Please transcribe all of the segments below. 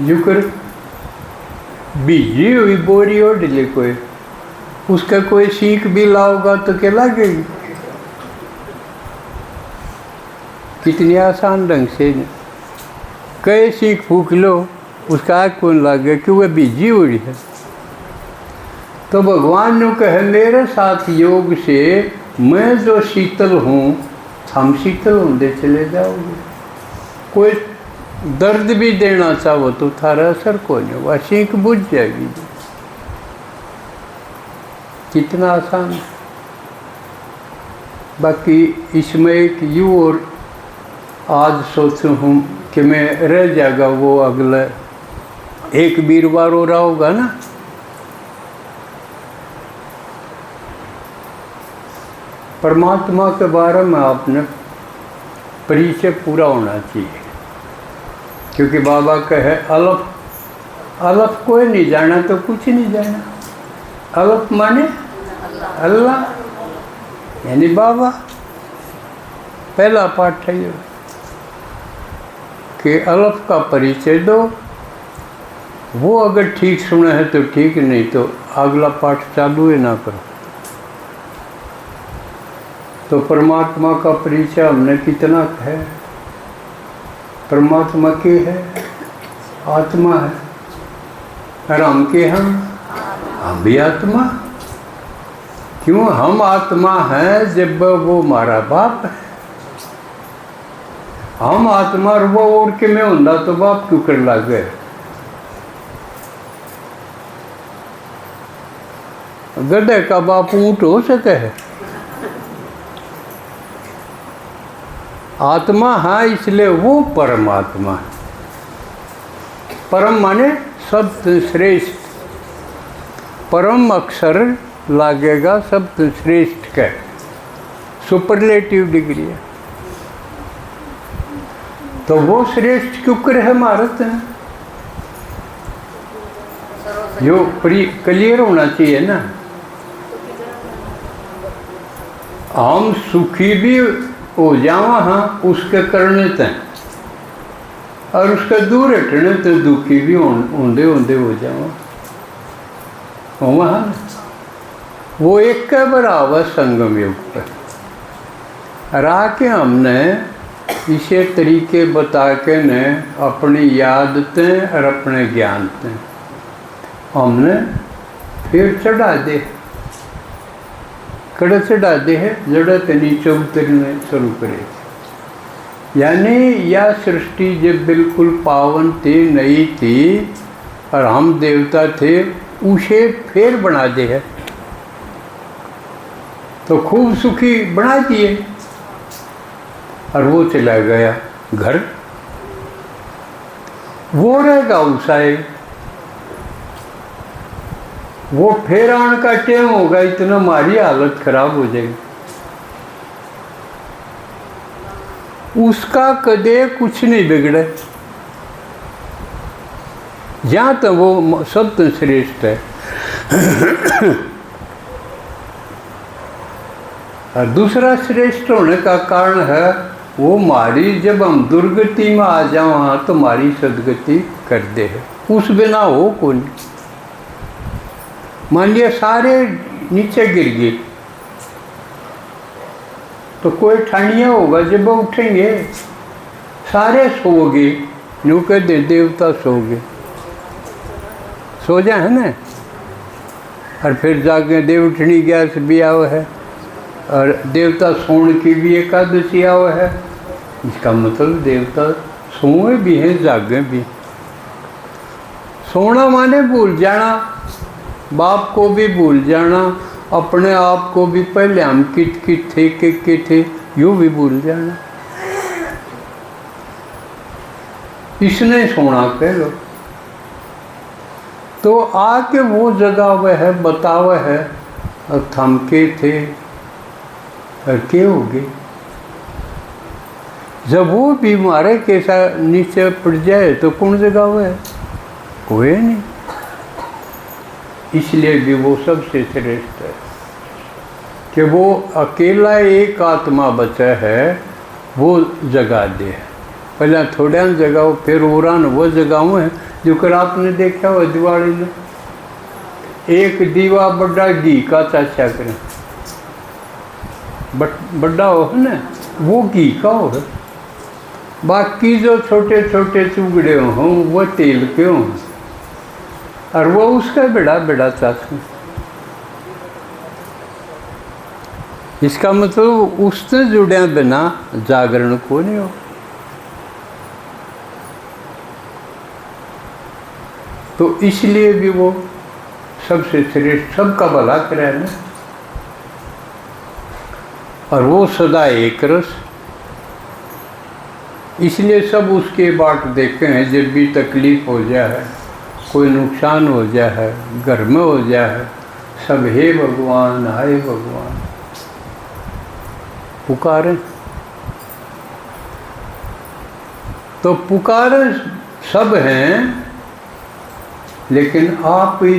Zucker बीजी हुई बोरी ओढ़ ले कोई, उसका कोई सीख भी लाओगा तो क्या लगेगी। कितनी आसान ढंग से कई सीख फूक लो, उसका आग कौन लगे कि वह बीजी हुई है। तो भगवान ने कहे मेरे साथ योग से मैं जो शीतल हूँ, हम शीतल होंगे चले जाओगे। कोई दर्द भी देना चाहो तो थारा असर को नहीं होगा, सीख बुझ जाएगी। कितना आसान। बाकी इसमें एक यू और आज सोचूं हूँ कि मैं रह जाएगा वो अगला एक वीरवार हो रहा होगा ना, परमात्मा के बारे में आपने परिचय पूरा होना चाहिए। क्योंकि बाबा कहे अलफ अलफ कोई नहीं जाना तो कुछ नहीं जाना। अलफ माने अल्लाह यानी बाबा। पहला पाठ है ये कि अलफ का परिचय दो। वो अगर ठीक सुना है तो ठीक, नहीं तो अगला पाठ चालू ही ना करो। तो परमात्मा का परिचय हमने कितना है। परमात्मा के है, आत्मा है, और हम के हम भी आत्मा। क्यों हम आत्मा हैं जब वो हमारा बाप है। हम आत्मा और वो उड़ के में होंदा तो बाप क्यों कर लग गए। गधे का बाप ऊँट हो सके है। आत्मा है इसलिए वो परमात्मा है। परम माने सबसे श्रेष्ठ। परम अक्षर लागेगा सबसे श्रेष्ठ का, सुपरलेटिव डिग्री है। तो वो श्रेष्ठ क्यों कर है भारत में, जो क्लियर होना चाहिए ना। हम सुखी भी हो जावा हाँ उसके करने तय, और उसका दूर हटने तो दुखी भी होंदे होंदे हो जावा। वहाँ वो एक का बराबर संगम योग पर आके हमने इसे तरीके बता के ने अपनी यादतें और अपने ज्ञानतें हमने फिर चढ़ा दे। कड़े चढ़ा दे है जड़ा के नीचे उतरने शुरू करे। यानी यह सृष्टि जब बिल्कुल पावन थी, नई थी और हम देवता थे, उसे फिर बना दे है। तो खूब सुखी बना दिए और वो चला गया घर। वो रहेगा उसाए, वो फिर आने का टाइम होगा, इतना हमारी हालत खराब हो जाएगी। उसका कदे कुछ नहीं बिगड़े, जहाँ तो वो सबसे श्रेष्ठ है। और दूसरा श्रेष्ठ होने का कारण है वो हमारी जब हम दुर्गति में आ जाओ तो हमारी सदगति कर दे है। उस बिना हो कौन। मान लिया सारे नीचे गिर गए तो कोई ठानिया होगा जब उठेंगे। सारे सो गए, यूँ कह दे देवता सो गए, सो जाए है ना। और फिर जाके देवठनी गैस भी आओ है, और देवता सोने की भी एकादशी आओ है। इसका मतलब देवता सोए भी हैं, जागे भी। सोना माने भूल जाना, बाप को भी भूल जाना, अपने आप को भी पहले हम कित थे के थे यूँ भी भूल जाना। इसने सोना कह लो। तो आके वो जगह वह है, बतावे है, और थमके थे और के हो गए। जब वो बीमारे के साथ नीचे पड़ जाए तो कौन जगह हुआ है, कोई नहीं। इसलिए भी वो सबसे श्रेष्ठ है कि वो अकेला एक आत्मा बचा है वो जगा दे। पहले थोड़ा जगाओ, फिर उरान वो जगाओ है जो कर आपने देखा हो दिवाली में एक दीवा बड़ा घी का चाचा करें, बड़ा हो ना वो घी का हो, बाकी जो छोटे छोटे चुगड़े हों वो तेल के हों, और वो उसका बड़ा बड़ा चाचा। इसका मतलब उससे जुड़े बिना जागरण को नहीं हो। तो इसलिए भी वो सबसे श्रेष्ठ, सबका भला करे ना, और वो सदा एक रस। इसलिए सब उसके बाट देखे हैं। जब भी तकलीफ हो जाए, कोई नुकसान हो जाए, घर में हो जाए, सब हे भगवान हाय भगवान पुकारें। तो पुकारें सब हैं, लेकिन आप भी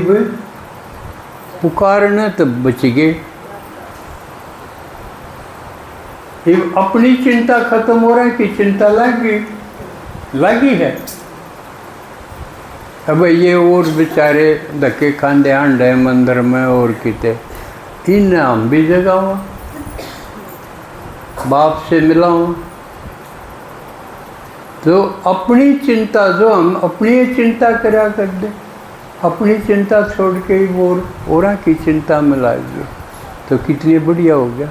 पुकारने तो बच गए। अपनी चिंता खत्म हो रहा है कि चिंता लगी है। अब ये और बेचारे धक्के खांदे आंडे मंदिर में और किते, इन हम भी जगाओ, बाप से मिलाओ। तो अपनी चिंता, जो हम अपनी चिंता करा कर दे, अपनी चिंता छोड़ के ही वो औरा की चिंता में ला दो, तो कितनी बढ़िया हो गया।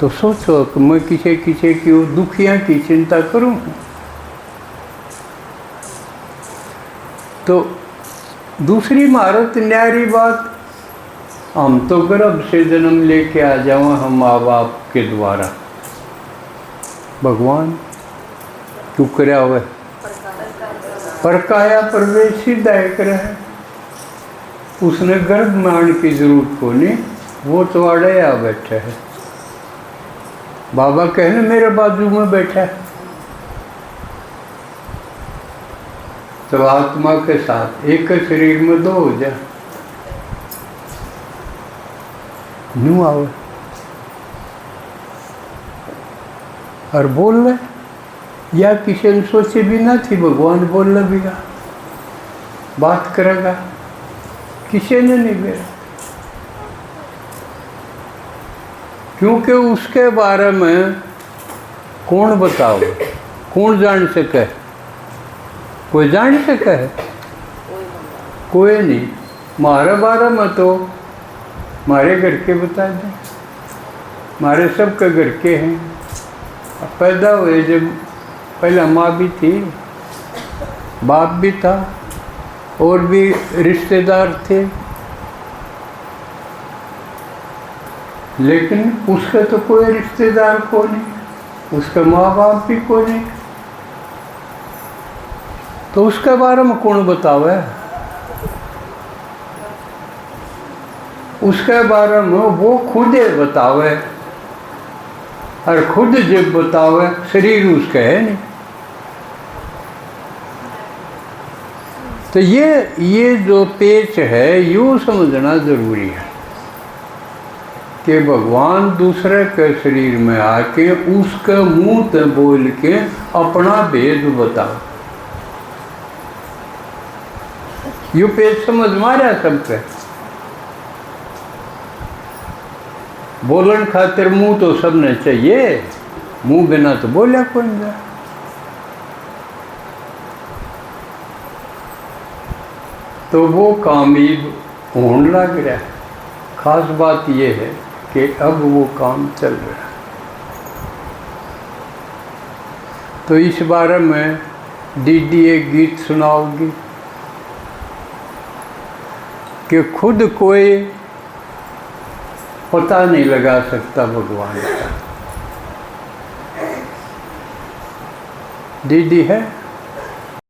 तो सोचो कि मैं किसी की दुखिया की चिंता करूं। तो दूसरी महारत न्यारी बात, हम तो गर्भ से जन्म लेके आ जाओ हम माँ बाप के द्वारा, भगवान क्यों कराया हुआ है? परकाया प्रवेश ही दायक रहे, उसने गर्भ में आने की जरूरत को नहीं, वो तो आड़े आ बैठा है। बाबा कहने मेरे बाजू में बैठा है, तो आत्मा के साथ एक शरीर में दो हो जाए, न्यू आओ और बोल रहे, या किसी ने सोचे भी ना थी भगवान बोल रहा भी बात करेगा, किसी ने नहीं बोला, क्योंकि उसके बारे में कौन बताओ, कौन जान सके? कोई जान सके है? कोई नहीं। हमारे बारे में तो हमारे घर के बता दें, हमारे सब के घर के हैं। पैदा हुए जब पहले माँ भी थी, बाप भी था, और भी रिश्तेदार थे, लेकिन उसका तो कोई रिश्तेदार को नहीं, उसका माँ बाप भी को नहीं, तो उसके बारे में कौन बतावे? उसके बारे में वो खुद बतावे, और खुद जब बतावे शरीर उसका है नहीं। तो ये जो पेच है यूँ समझना जरूरी है कि भगवान दूसरे के शरीर में आके उसके मुंह से बोल के अपना भेद बताओ। यू पेच समझ मारा सबके? बोलन खातिर मुंह तो सबने चाहिए, मुंह बिना तो बोला कौन जा। तो वो कामयाब होने लग रहा है। खास बात ये है कि अब वो काम चल रहा है। तो इस बारे में दीदी एक गीत सुनाओगी कि खुद कोई पता नहीं लगा सकता भगवान का। दीदी है?